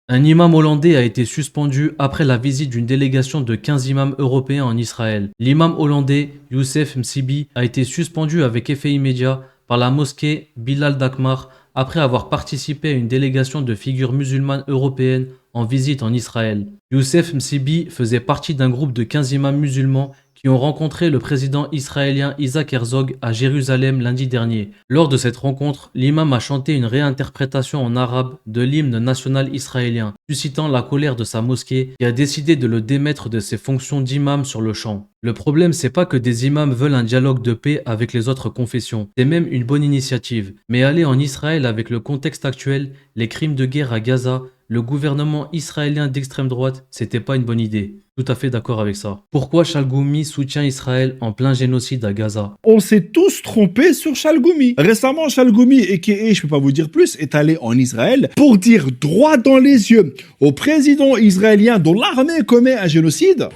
Un imam hollandais a été suspendu après la visite d'une délégation de 15 imams européens en Israël. L'imam hollandais Youssef Msibi a été suspendu avec effet immédiat par la mosquée Bilal d'Akmar après avoir participé à une délégation de figures musulmanes européennes en visite en Israël. Youssef Msibi faisait partie d'un groupe de 15 imams musulmans qui ont rencontré le président israélien Isaac Herzog à Jérusalem lundi dernier. Lors de cette rencontre, l'imam a chanté une réinterprétation en arabe de l'hymne national israélien, suscitant la colère de sa mosquée qui a décidé de le démettre de ses fonctions d'imam sur le champ. Le problème, c'est pas que des imams veulent un dialogue de paix avec les autres confessions, c'est même une bonne initiative. Mais aller en Israël avec le contexte actuel, les crimes de guerre à Gaza, le gouvernement israélien d'extrême droite, c'était pas une bonne idée. Tout à fait d'accord avec ça. Pourquoi Chalgoumi soutient Israël en plein génocide à Gaza? On s'est tous trompés sur Chalgoumi. Récemment, Chalgoumi, a.k.a. je peux pas vous dire plus, est allé en Israël pour dire droit dans les yeux au président israélien dont l'armée commet un génocide.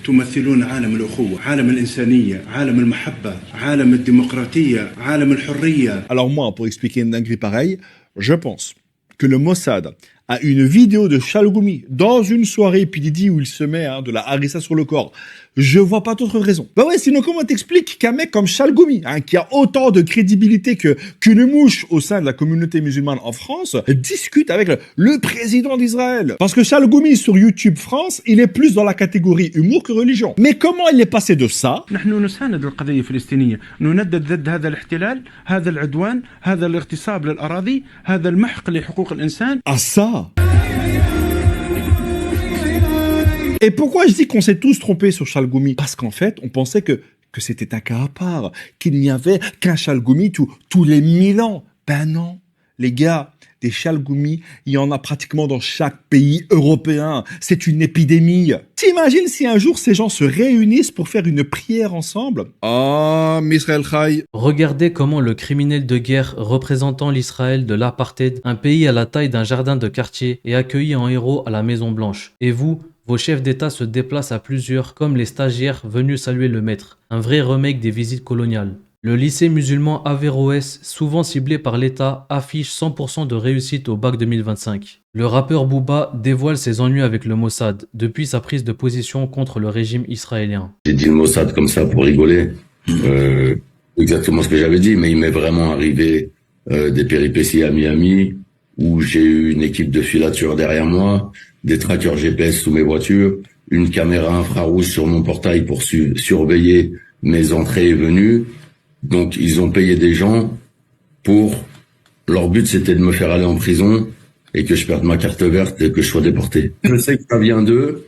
تمثلون عالم الأخوة، عالم الإنسانية، عالم المحبة، عالم الديمقراطية، عالم الحرية. Alors moi, pour expliquer une dinguerie pareille, je pense que le Mossad a une vidéo de Chalgoumi dans une soirée PDD où il se met de la harissa sur le corps. Je vois pas d'autre raison. Bah ouais, sinon comment t'expliques qu'un mec comme Chalgoumi, qui a autant de crédibilité qu'une mouche au sein de la communauté musulmane en France, discute avec le président d'Israël? Parce que Chalgoumi sur YouTube France, il est plus dans la catégorie humour que religion. Mais comment il est passé de ça نحن نساند القضية الفلسطينية، نندد ضد هذا الاحتلال، هذا العدوان، هذا الاغتصاب للأراضي، هذا المحق لحقوق الإنسان. à ça? Et pourquoi je dis qu'on s'est tous trompés sur Chalgoumi? Parce qu'en fait, on pensait que c'était un cas à part, qu'il n'y avait qu'un Chalgoumi tous les 1000 ans. Ben non, les gars, des Chalgoumi, il y en a pratiquement dans chaque pays européen. C'est une épidémie. T'imagines si un jour ces gens se réunissent pour faire une prière ensemble? Ah, Misraël Khaï. Regardez comment le criminel de guerre représentant l'Israël de l'apartheid, un pays à la taille d'un jardin de quartier, est accueilli en héros à la Maison Blanche. Et vous, vos chefs d'État se déplacent à plusieurs comme les stagiaires venus saluer le maître. Un vrai remake des visites coloniales. Le lycée musulman Averroès, souvent ciblé par l'État, affiche 100% de réussite au bac 2025. Le rappeur Booba dévoile ses ennuis avec le Mossad depuis sa prise de position contre le régime israélien. J'ai dit le Mossad comme ça pour rigoler, exactement ce que j'avais dit, mais il m'est vraiment arrivé des péripéties à Miami où j'ai eu une équipe de filature derrière moi, des trackers GPS sous mes voitures, une caméra infrarouge sur mon portail pour surveiller mes entrées et venues. Donc ils ont payé des gens pour... Leur but c'était de me faire aller en prison et que je perde ma carte verte et que je sois déporté. Je sais que ça vient d'eux.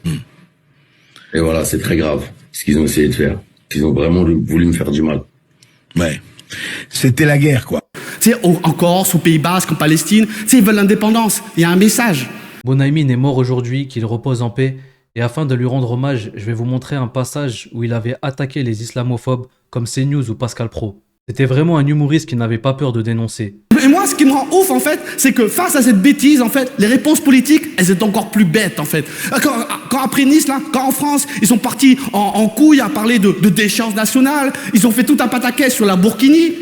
Et voilà, c'est très grave ce qu'ils ont essayé de faire. Ils ont vraiment voulu me faire du mal. Ouais, c'était la guerre quoi. Tu sais, en Corse, au Pays Basque, en Palestine, tu sais, ils veulent l'indépendance. Il y a un message. Bonaymin est mort aujourd'hui, qu'il repose en paix. Et afin de lui rendre hommage, je vais vous montrer un passage où il avait attaqué les islamophobes comme CNews ou Pascal Pro. C'était vraiment un humoriste qui n'avait pas peur de dénoncer. Et moi, ce qui me rend ouf, en fait, c'est que face à cette bêtise, en fait, les réponses politiques, elles étaient encore plus bêtes, en fait. Quand après Nice, là, quand en France, ils sont partis en couille à parler de déchéance nationale, ils ont fait tout un pataquès sur la Burkini.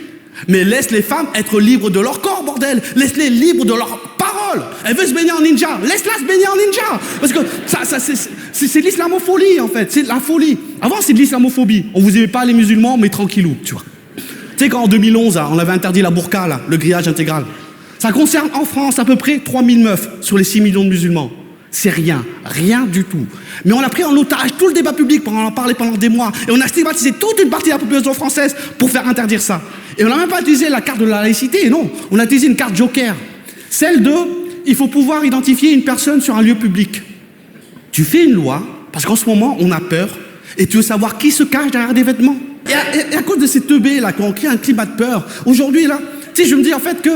Mais laisse les femmes être libres de leur corps, bordel. Laisse-les libres de leur parole. Elle veut se baigner en ninja. Laisse-la se baigner en ninja. Parce que c'est l'islamophobie, en fait. C'est la folie. Avant, c'est de l'islamophobie. On vous aimait pas les musulmans, mais tranquillou, tu vois. Tu sais, quand en 2011, là, on avait interdit la burqa, là, le grillage intégral. Ça concerne en France à peu près 3000 meufs sur les 6 millions de musulmans. C'est rien, rien du tout. Mais on a pris en otage tout le débat public pour en parler pendant des mois. Et on a stigmatisé toute une partie de la population française pour faire interdire ça. Et on n'a même pas utilisé la carte de la laïcité, non. On a utilisé une carte joker. Celle de, il faut pouvoir identifier une personne sur un lieu public. Tu fais une loi, parce qu'en ce moment, on a peur, et tu veux savoir qui se cache derrière des vêtements. Et à cause de ces teubés là, qui ont créé un climat de peur, aujourd'hui là, tu sais, je me dis en fait que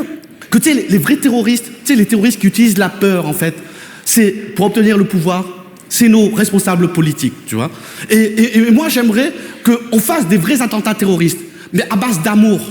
tu sais, les vrais terroristes, tu sais, les terroristes qui utilisent la peur en fait, c'est pour obtenir le pouvoir, c'est nos responsables politiques, tu vois. Et moi j'aimerais qu'on fasse des vrais attentats terroristes, mais à base d'amour.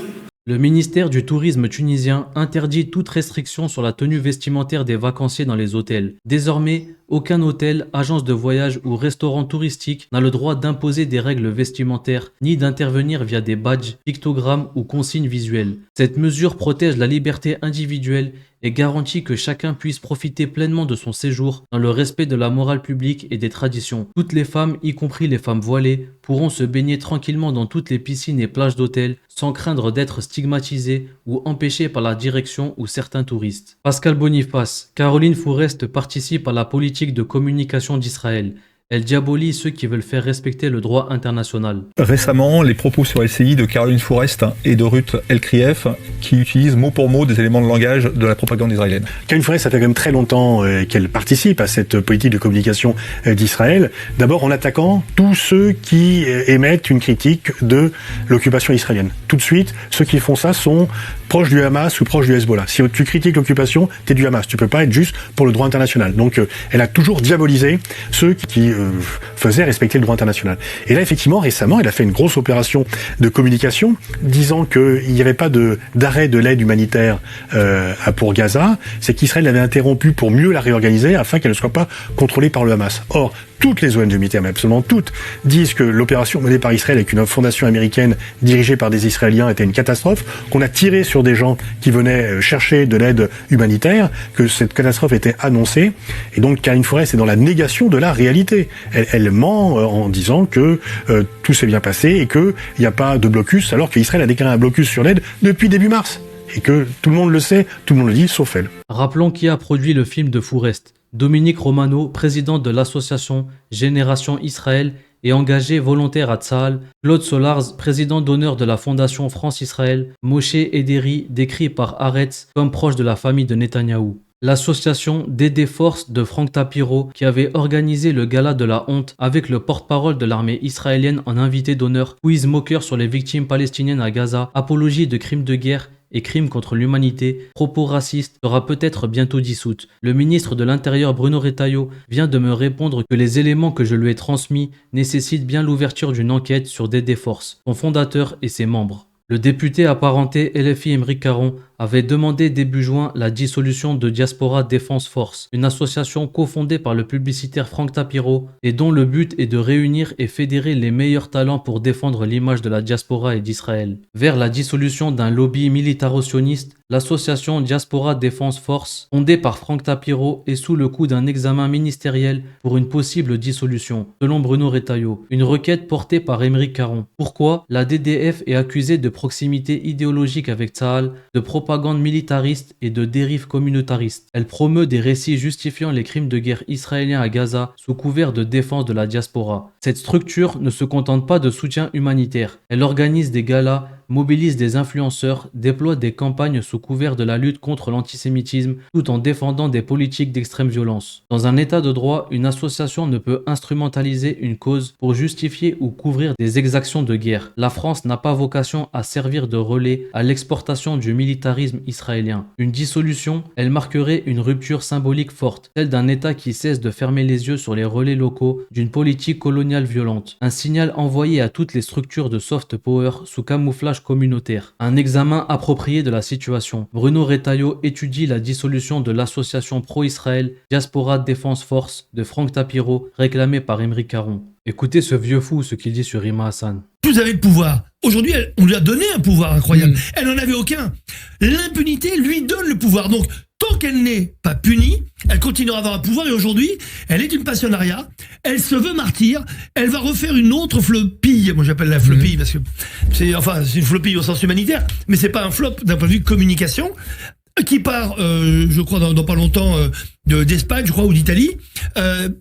Le ministère du Tourisme tunisien interdit toute restriction sur la tenue vestimentaire des vacanciers dans les hôtels. Désormais, Aucun hôtel, agence de voyage ou restaurant touristique n'a le droit d'imposer des règles vestimentaires ni d'intervenir via des badges, pictogrammes ou consignes visuelles. Cette mesure protège la liberté individuelle et garantit que chacun puisse profiter pleinement de son séjour dans le respect de la morale publique et des traditions. Toutes les femmes, y compris les femmes voilées, pourront se baigner tranquillement dans toutes les piscines et plages d'hôtels sans craindre d'être stigmatisées ou empêchées par la direction ou certains touristes. Pascal Boniface, Caroline Fourest participe à la politique de communication d'Israël. Elle diabolise ceux qui veulent faire respecter le droit international. Récemment, les propos sur LCI de Caroline Fourest et de Ruth Elkrief qui utilisent mot pour mot des éléments de langage de la propagande israélienne. Caroline Fourest, ça fait quand même très longtemps qu'elle participe à cette politique de communication d'Israël. D'abord en attaquant tous ceux qui émettent une critique de l'occupation israélienne. Tout de suite, ceux qui font ça sont proches du Hamas ou proches du Hezbollah. Si tu critiques l'occupation, t'es du Hamas. Tu peux pas être juste pour le droit international. Donc, elle a toujours diabolisé ceux qui faisaient respecter le droit international. Et là, effectivement, récemment, elle a fait une grosse opération de communication disant qu'il n'y avait pas d'arrêt de l'aide humanitaire pour Gaza. C'est qu'Israël l'avait interrompu pour mieux la réorganiser afin qu'elle ne soit pas contrôlée par le Hamas. Or, toutes les ONG humanitaires, mais absolument toutes, disent que l'opération menée par Israël avec une fondation américaine dirigée par des Israéliens était une catastrophe, qu'on a tiré sur des gens qui venaient chercher de l'aide humanitaire, que cette catastrophe était annoncée. Et donc, Caroline Fourest est dans la négation de la réalité. Elle ment en disant que tout s'est bien passé et qu'il n'y a pas de blocus, alors qu'Israël a déclaré un blocus sur l'aide depuis début mars. Et que tout le monde le sait, tout le monde le dit, sauf elle. Rappelons qui a produit le film de Fourest. Dominique Romano, président de l'association Génération Israël et engagé volontaire à Tzahal. Claude Solars, président d'honneur de la Fondation France-Israël. Moshe Ederi, décrit par Haaretz comme proche de la famille de Netanyahou. L'association Dédé Force de Frank Tapiro qui avait organisé le gala de la honte avec le porte-parole de l'armée israélienne en invité d'honneur, quiz moqueur sur les victimes palestiniennes à Gaza, apologie de crimes de guerre et crimes contre l'humanité, propos racistes, sera peut-être bientôt dissoute. Le ministre de l'Intérieur Bruno Retailleau vient de me répondre que les éléments que je lui ai transmis nécessitent bien l'ouverture d'une enquête sur Dédé Force, son fondateur et ses membres. Le député apparenté LFI Émeric Caron avait demandé début juin la dissolution de Diaspora Défense Force, une association cofondée par le publicitaire Frank Tapiro et dont le but est de réunir et fédérer les meilleurs talents pour défendre l'image de la diaspora et d'Israël. Vers la dissolution d'un lobby militaro-sioniste, l'association Diaspora Défense Force, fondée par Frank Tapiro, est sous le coup d'un examen ministériel pour une possible dissolution, selon Bruno Retailleau, une requête portée par Émeric Caron. Pourquoi la DDF est accusée de proximité idéologique avec Tzahal, de propagande militariste et de dérive communautariste. Elle promeut des récits justifiant les crimes de guerre israéliens à Gaza sous couvert de défense de la diaspora. Cette structure ne se contente pas de soutien humanitaire. Elle organise des galas, mobilise des influenceurs, déploie des campagnes sous couvert de la lutte contre l'antisémitisme tout en défendant des politiques d'extrême violence. Dans un état de droit, une association ne peut instrumentaliser une cause pour justifier ou couvrir des exactions de guerre. La France n'a pas vocation à servir de relais à l'exportation du militarisme israélien. Une dissolution, elle marquerait une rupture symbolique forte, celle d'un État qui cesse de fermer les yeux sur les relais locaux d'une politique coloniale violente. Un signal envoyé à toutes les structures de soft power sous camouflage communautaire. Un examen approprié de la situation. Bruno Retailleau étudie la dissolution de l'association pro-Israël Diaspora Défense Force de Frank Tapiro, réclamée par Émeric Caron. Écoutez ce vieux fou, ce qu'il dit sur Rima Hassan. Vous avez le pouvoir. Aujourd'hui, on lui a donné un pouvoir incroyable. Elle n'en avait aucun. L'impunité lui donne le pouvoir. Donc, tant qu'elle n'est pas punie, elle continuera à avoir un pouvoir. Et aujourd'hui, elle est une passionnariat. Elle se veut martyr. Elle va refaire une autre flopille. Moi, j'appelle la flopille parce que c'est une flopille au sens humanitaire. Mais c'est pas un flop d'un point de vue communication. Qui part, je crois, dans pas longtemps, d'Espagne, je crois, ou d'Italie,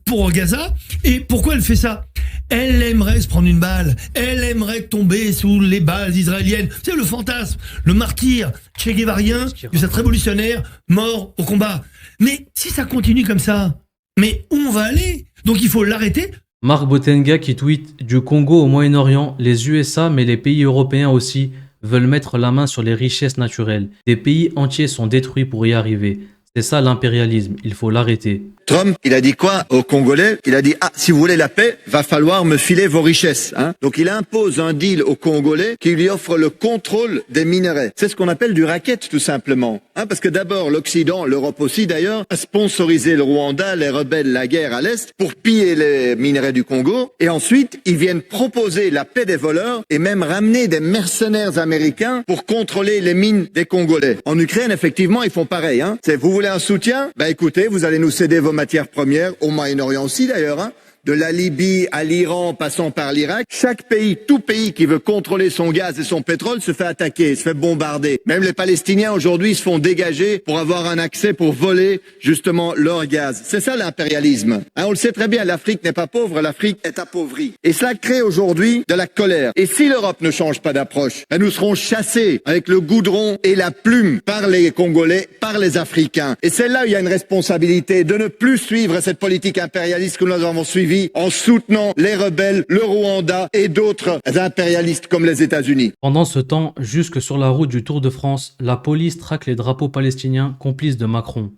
pour Gaza. Et pourquoi elle fait ça? Elle aimerait se prendre une balle. Elle aimerait tomber sous les balles israéliennes. C'est le fantasme, le martyr Che Guevarien, de cet révolutionnaire mort au combat. Mais si ça continue comme ça, mais où on va aller? Donc il faut l'arrêter. Marc Botenga qui tweet « Du Congo au Moyen-Orient, les USA, mais les pays européens aussi, veulent mettre la main sur les richesses naturelles. Des pays entiers sont détruits pour y arriver. C'est ça l'impérialisme, il faut l'arrêter. Trump, il a dit quoi aux Congolais? Il a dit « Ah, si vous voulez la paix, va falloir me filer vos richesses. » Donc il impose un deal aux Congolais qui lui offre le contrôle des minerais. C'est ce qu'on appelle du racket, tout simplement. Parce que d'abord, l'Occident, l'Europe aussi d'ailleurs, a sponsorisé le Rwanda, les rebelles, la guerre à l'Est, pour piller les minerais du Congo. Et ensuite, ils viennent proposer la paix des voleurs et même ramener des mercenaires américains pour contrôler les mines des Congolais. En Ukraine, effectivement, ils font pareil. C'est vous voulez un soutien? Écoutez, vous allez nous céder vos matières premières, au Moyen-Orient aussi d'ailleurs, de la Libye à l'Iran, passant par l'Irak. Chaque pays, tout pays qui veut contrôler son gaz et son pétrole se fait attaquer, se fait bombarder. Même les Palestiniens aujourd'hui se font dégager pour avoir un accès pour voler justement leur gaz. C'est ça l'impérialisme. On le sait très bien, l'Afrique n'est pas pauvre, l'Afrique est appauvrie. Et cela crée aujourd'hui de la colère. Et si l'Europe ne change pas d'approche, nous serons chassés avec le goudron et la plume par les Congolais, par les Africains. Et c'est là où il y a une responsabilité de ne plus suivre cette politique impérialiste que nous avons suivie en soutenant les rebelles, le Rwanda et d'autres impérialistes comme les États-Unis. Pendant ce temps, jusque sur la route du Tour de France, la police traque les drapeaux palestiniens complices de Macron.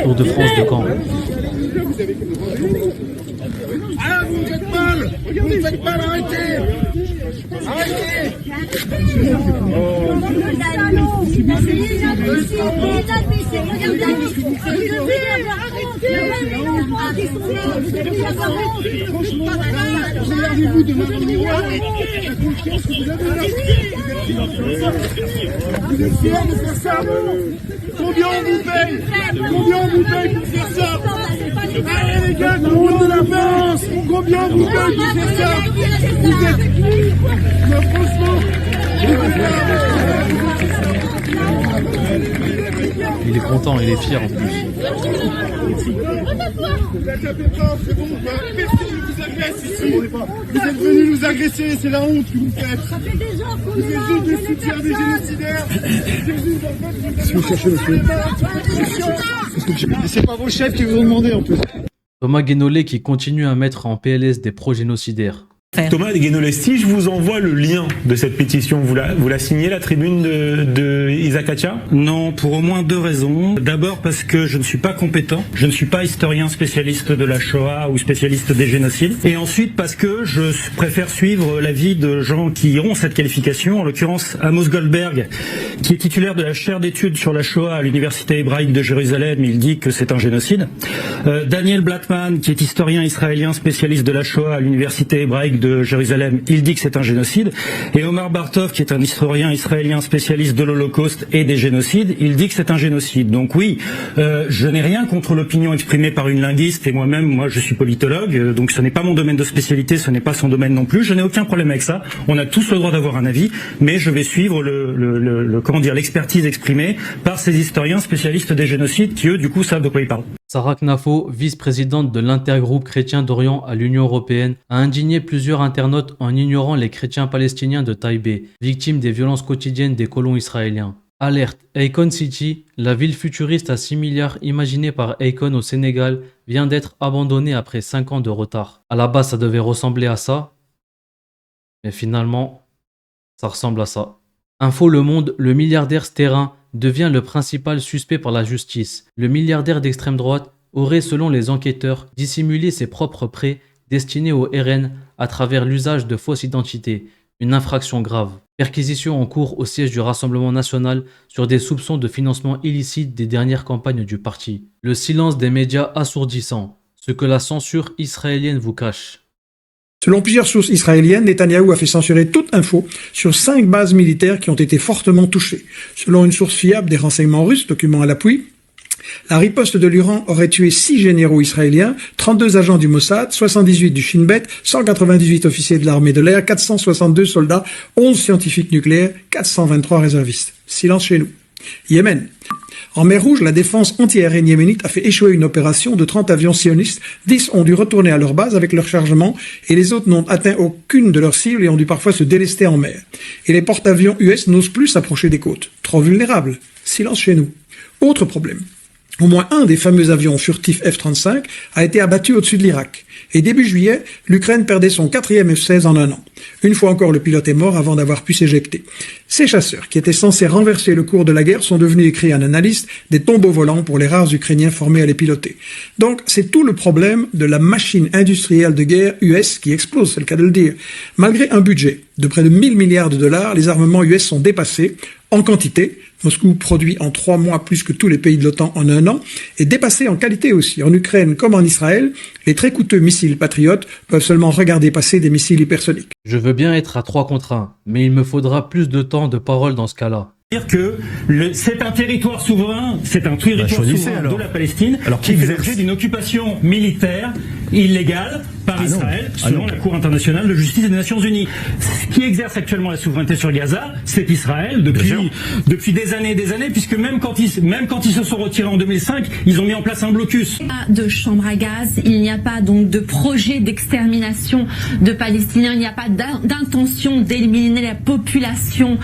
Tour de France de Caen. Ah, vous me faites mal! Vous me faites mal, arrêtez! Arrêtez! Combien on vous paye? Combien on vous paye pour faire ça? Allez les gars, tout le monde de la France! Combien on vous paye pour faire ça? Vous êtes... Mais franchement... Il est content, il est fier en plus. Vous êtes venus nous agresser, c'est la honte que vous faites. Vous êtes juste des soutiens des génocidaires. Qu'est-ce que vous cherchez, monsieur? C'est pas vos chefs qui vous ont demandé en plus. Thomas Guénolé qui continue à mettre en PLS des pro-génocidaires. Thomas Guénolé, si je vous envoie le lien de cette pétition, vous la signez, la tribune de Isaac Atia? Non, pour au moins deux raisons. D'abord parce que je ne suis pas compétent, je ne suis pas historien spécialiste de la Shoah ou spécialiste des génocides. Et ensuite parce que je préfère suivre l'avis de gens qui ont cette qualification, en l'occurrence Amos Goldberg, qui est titulaire de la chaire d'études sur la Shoah à l'université hébraïque de Jérusalem, il dit que c'est un génocide. Daniel Blattman, qui est historien israélien spécialiste de la Shoah à l'université hébraïque de Jérusalem, il dit que c'est un génocide. Et Omar Bartov, qui est un historien israélien spécialiste de l'Holocauste et des génocides, il dit que c'est un génocide. Donc oui, je n'ai rien contre l'opinion exprimée par une linguiste, et moi je suis politologue, donc ce n'est pas mon domaine de spécialité, ce n'est pas son domaine non plus, je n'ai aucun problème avec ça. On a tous le droit d'avoir un avis, mais je vais suivre l'expertise exprimée par ces historiens spécialistes des génocides qui eux du coup savent de quoi ils parlent. Sarah Knafo, vice-présidente de l'intergroupe chrétien d'Orient à l'Union européenne, a indigné plusieurs internautes en ignorant les chrétiens palestiniens de Taïbé, victimes des violences quotidiennes des colons israéliens. Alerte, Akon City, la ville futuriste à 6 milliards imaginée par Akon au Sénégal, vient d'être abandonnée après 5 ans de retard. À la base, ça devait ressembler à ça, mais finalement, ça ressemble à ça. Info Le Monde, le milliardaire Sterrin devient le principal suspect par la justice. Le milliardaire d'extrême droite aurait, selon les enquêteurs, dissimulé ses propres prêts destinés au RN à travers l'usage de fausses identités, une infraction grave. Perquisition en cours au siège du Rassemblement national sur des soupçons de financement illicite des dernières campagnes du parti. Le silence des médias assourdissant, ce que la censure israélienne vous cache. Selon plusieurs sources israéliennes, Netanyahou a fait censurer toute info sur 5 bases militaires qui ont été fortement touchées. Selon une source fiable des renseignements russes, document à l'appui, la riposte de l'Iran aurait tué 6 généraux israéliens, 32 agents du Mossad, 78 du Shin Bet, 198 officiers de l'armée de l'air, 462 soldats, 11 scientifiques nucléaires, 423 réservistes. Silence chez nous. Yémen. En mer Rouge, la défense antiaérienne yéménite a fait échouer une opération de 30 avions sionistes. 10 ont dû retourner à leur base avec leur chargement et les autres n'ont atteint aucune de leurs cibles et ont dû parfois se délester en mer. Et les porte-avions US n'osent plus s'approcher des côtes. Trop vulnérables. Silence chez nous. Autre problème. Au moins un des fameux avions furtifs F-35 a été abattu au-dessus de l'Irak. Et début juillet, l'Ukraine perdait son 4e F-16 en un an. Une fois encore, le pilote est mort avant d'avoir pu s'éjecter. Ces chasseurs, qui étaient censés renverser le cours de la guerre, sont devenus, écrit un analyste, des tombeaux volants pour les rares Ukrainiens formés à les piloter. Donc, c'est tout le problème de la machine industrielle de guerre US qui explose, c'est le cas de le dire. Malgré un budget de près de 1000 milliards de dollars, les armements US sont dépassés en quantité. Moscou produit en 3 mois plus que tous les pays de l'OTAN en un an, et dépassé en qualité aussi. En Ukraine comme en Israël, les très coûteux missiles patriotes peuvent seulement regarder passer des missiles hypersoniques. Je veux bien être à 3 contre 1, mais il me faudra plus de temps de parole dans ce cas-là. Dire que c'est un territoire souverain, c'est un territoire souverain de la Palestine qui fait l'objet d'une occupation militaire illégale par Israël selon la Cour internationale de justice des Nations Unies. Ce qui exerce actuellement la souveraineté sur Gaza, c'est Israël depuis des années, puisque même quand ils se sont retirés en 2005, ils ont mis en place un blocus. Pas de chambre à gaz, il n'y a pas donc de projet d'extermination de Palestiniens, il n'y a pas d'intention d'éliminer la population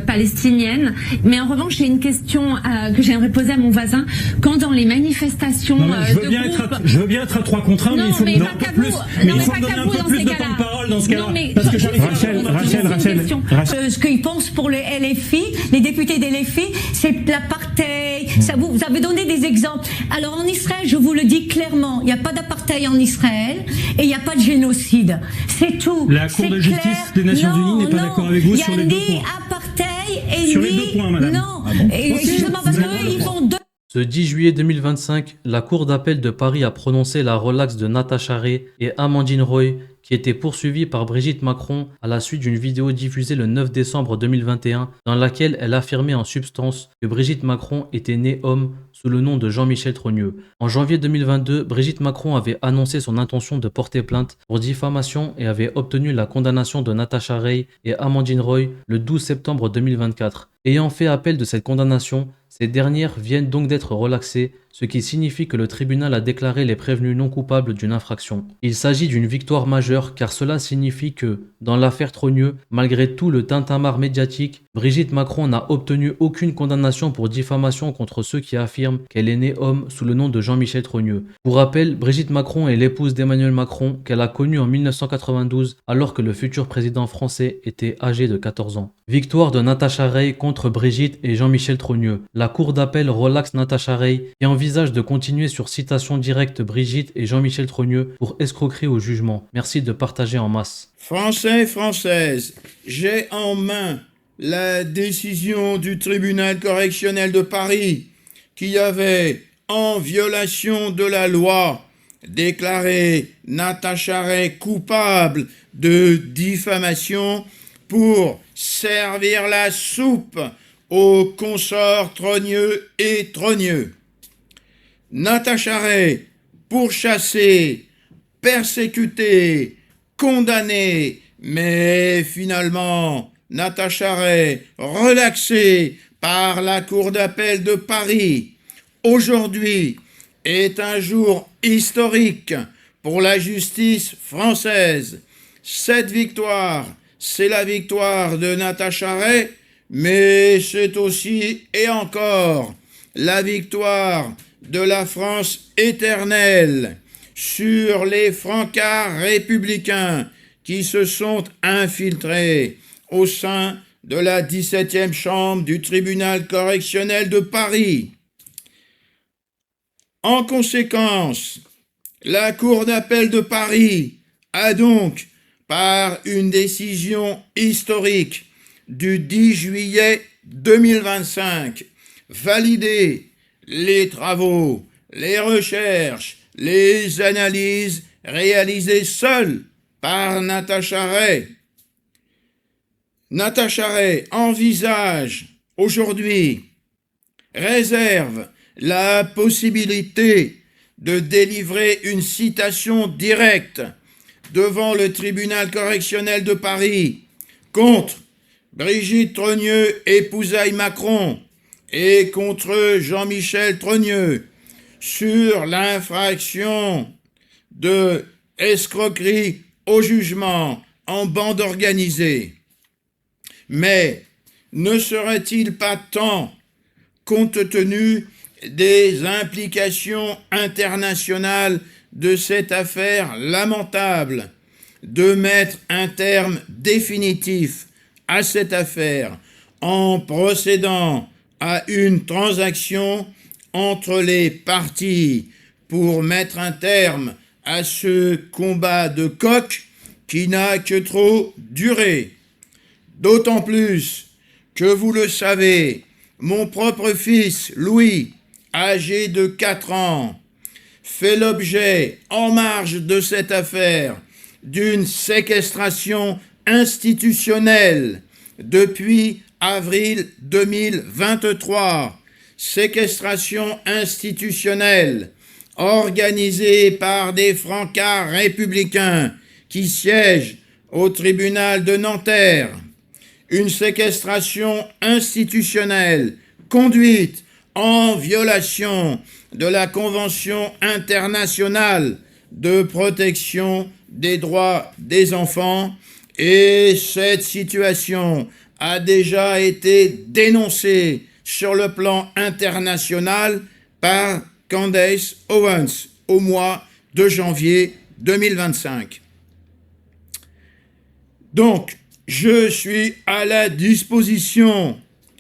palestinienne. Mais en revanche, j'ai une question que j'aimerais poser à mon voisin. Quand dans les manifestations je veux bien être à 3 contre 1, mais il faut me donner un peu plus. Mais il faut me donner un peu plus de temps de parole dans ce cas-là. Parce que Rachel. Ce qu'ils pensent pour les LFI, les députés des LFI, c'est l'apartheid. Vous avez donné des exemples. Alors en Israël, je vous le dis clairement, il n'y a pas d'apartheid en Israël et il n'y a pas de génocide. C'est tout. La Cour de justice des Nations Unies n'est pas d'accord avec vous sur les 2 points. Sur les 2 points, madame. Non, justement parce qu'ils font 2. Ce 10 juillet 2025, la Cour d'appel de Paris a prononcé la relaxe de Natacha Ray et Amandine Roy, qui étaient poursuivies par Brigitte Macron à la suite d'une vidéo diffusée le 9 décembre 2021 dans laquelle elle affirmait en substance que Brigitte Macron était née homme sous le nom de Jean-Michel Trogneux. En janvier 2022, Brigitte Macron avait annoncé son intention de porter plainte pour diffamation et avait obtenu la condamnation de Natacha Ray et Amandine Roy le 12 septembre 2024. Ayant fait appel de cette condamnation, ces dernières viennent donc d'être relaxées, ce qui signifie que le tribunal a déclaré les prévenus non coupables d'une infraction. Il s'agit d'une victoire majeure car cela signifie que, dans l'affaire Trogneux, malgré tout le tintamarre médiatique, Brigitte Macron n'a obtenu aucune condamnation pour diffamation contre ceux qui affirment qu'elle est née homme sous le nom de Jean-Michel Trogneux. Pour rappel, Brigitte Macron est l'épouse d'Emmanuel Macron qu'elle a connu en 1992 alors que le futur président français était âgé de 14 ans. Victoire de Natacha Ray contre Brigitte et Jean-Michel Trogneux. La cour d'appel relaxe Natacha Ray et envisage de continuer sur citation directe Brigitte et Jean-Michel Trogneux pour escroquerie au jugement. Merci de partager en masse. Français, Françaises, j'ai en main la décision du tribunal correctionnel de Paris qui avait, en violation de la loi, déclaré Natacha Ray coupable de diffamation pour servir la soupe aux consorts Trogneux et Trogneux. Natacha Ray, pourchassée, persécutée, condamnée, mais finalement, Natacha Ray, relaxée par la Cour d'appel de Paris, aujourd'hui est un jour historique pour la justice française. Cette victoire, c'est la victoire de Natacha Ray, mais c'est aussi et encore la victoire de la France éternelle sur les francards républicains qui se sont infiltrés au sein de la 17e chambre du tribunal correctionnel de Paris. En conséquence, la Cour d'appel de Paris a donc, par une décision historique du 10 juillet 2025, validé les travaux, les recherches, les analyses réalisées seules par Natacha Ray. Natacha Ray envisage aujourd'hui, réserve la possibilité de délivrer une citation directe devant le tribunal correctionnel de Paris contre Brigitte Trogneux, épousaille Macron, et contre Jean-Michel Trogneux sur l'infraction de escroquerie au jugement en bande organisée. Mais ne serait-il pas temps, compte tenu des implications internationales de cette affaire lamentable, de mettre un terme définitif à cette affaire en procédant à une transaction entre les parties pour mettre un terme à ce combat de coq qui n'a que trop duré. D'autant plus que vous le savez, mon propre fils, Louis, âgé de 4 ans, fait l'objet, en marge de cette affaire, d'une séquestration institutionnelle depuis avril 2023. Séquestration institutionnelle organisée par des francards républicains qui siègent au tribunal de Nanterre. Une séquestration institutionnelle conduite en violation de la Convention internationale de protection des droits des enfants, et cette situation a déjà été dénoncée sur le plan international par Candace Owens au mois de janvier 2025. Donc, je suis à la disposition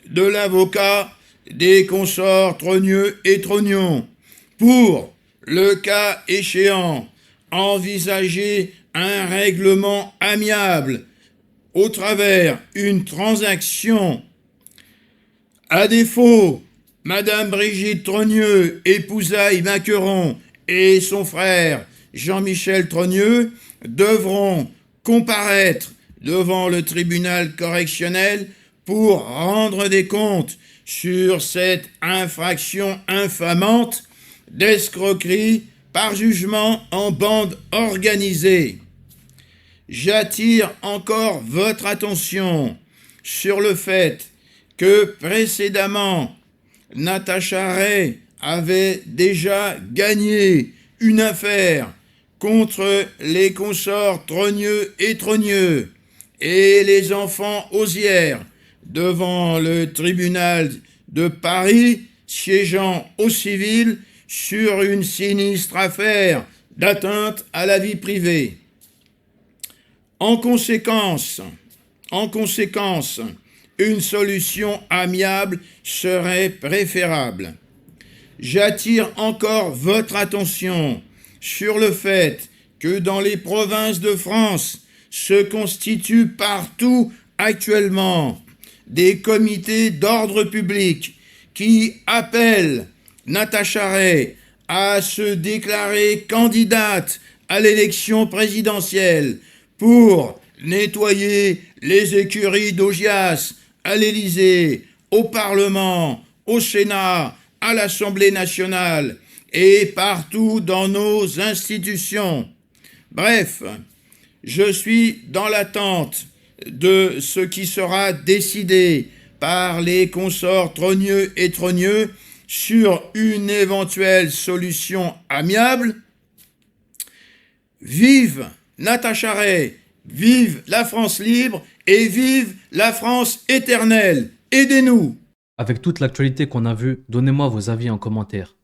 de l'avocat des consorts Trogneux et Trognon pour, le cas échéant, envisager un règlement amiable au travers une transaction. À défaut, Madame Brigitte Trogneux, épousaille Macqueron, et son frère Jean-Michel Trogneux devront comparaître devant le tribunal correctionnel pour rendre des comptes sur cette infraction infamante d'escroquerie par jugement en bande organisée. J'attire encore votre attention sur le fait que précédemment, Natacha Ray avait déjà gagné une affaire contre les consorts Trogneux et Trogneux et les enfants Osières devant le tribunal de Paris siégeant au civil sur une sinistre affaire d'atteinte à la vie privée. En conséquence, une solution amiable serait préférable. J'attire encore votre attention sur le fait que dans les provinces de France se constituent partout actuellement des comités d'ordre public qui appellent Natacha Ray à se déclarer candidate à l'élection présidentielle pour nettoyer les écuries d'Augias à l'Élysée, au Parlement, au Sénat, à l'Assemblée nationale et partout dans nos institutions. Bref, je suis dans l'attente de ce qui sera décidé par les consorts Trogneux et Trogneux sur une éventuelle solution amiable. Vive Natacha Ray, vive la France libre et vive la France éternelle. Aidez-nous! Avec toute l'actualité qu'on a vue, donnez-moi vos avis en commentaire.